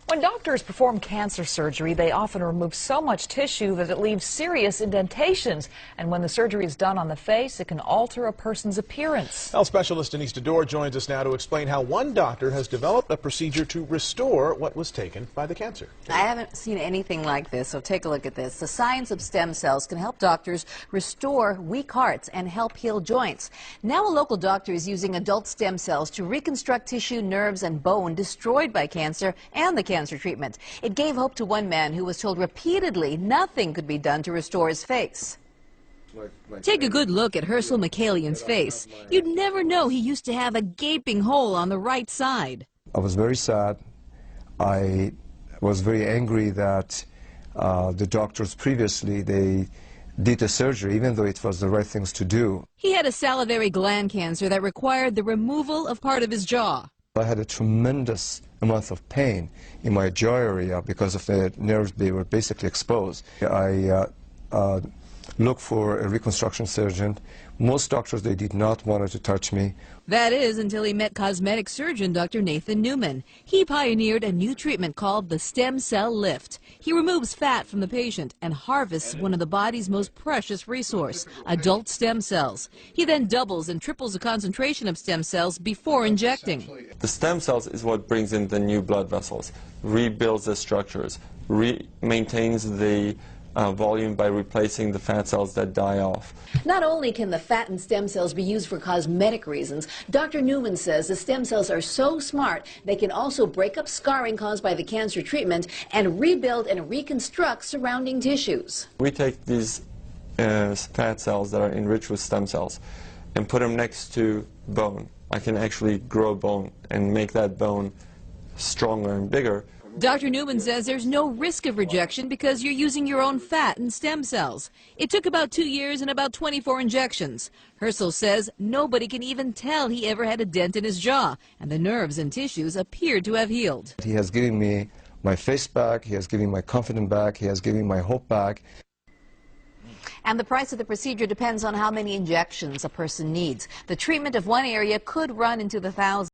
When doctors perform cancer surgery, they often remove so much tissue that it leaves serious indentations. And when the surgery is done on the face, it can alter a person's appearance. Health specialist Denise Dedor joins us now to explain how one doctor has developed a procedure to restore what was taken by the cancer. I haven't seen anything like this, so take a look at this. The science of stem cells can help doctors restore weak hearts and help heal joints. Now a local doctor is using adult stem cells to reconstruct tissue, nerves, and bone destroyed by cancer and the cancer treatment. It gave hope to one man who was told repeatedly nothing could be done to restore his face. Take a good look at Herschel McCallian's face. You'd never know he used to have a gaping hole on the right side. I was very sad. I was very angry that the doctors previously, they did the surgery, even though it was the right things to do. He had a salivary gland cancer that required the removal of part of his jaw. I had a tremendous amount of pain in my jaw area because of the nerves. They were basically exposed. I looked for a reconstruction surgeon. Most doctors, they did not want to touch me. That is until he met cosmetic surgeon Dr. Newmen. He pioneered a new treatment called the stem cell lift. He removes fat from the patient and harvests one of the body's most precious resource, adult stem cells. He then doubles and triples the concentration of stem cells before injecting. The stem cells is what brings in the new blood vessels, rebuilds the structures, maintains the volume by replacing the fat cells that die off. Not only can the fat and stem cells be used for cosmetic reasons, Dr. Newman says the stem cells are so smart they can also break up scarring caused by the cancer treatment and rebuild and reconstruct surrounding tissues. We take these fat cells that are enriched with stem cells and put them next to bone. I can actually grow bone and make that bone stronger and bigger. Dr. Newman says there's no risk of rejection because you're using your own fat and stem cells. It took about 2 years and about 24 injections. Herschel says nobody can even tell he ever had a dent in his jaw, and the nerves and tissues appear to have healed. He has given me my face back, he has given me my confidence back, he has given me my hope back. And the price of the procedure depends on how many injections a person needs. The treatment of one area could run into the thousands.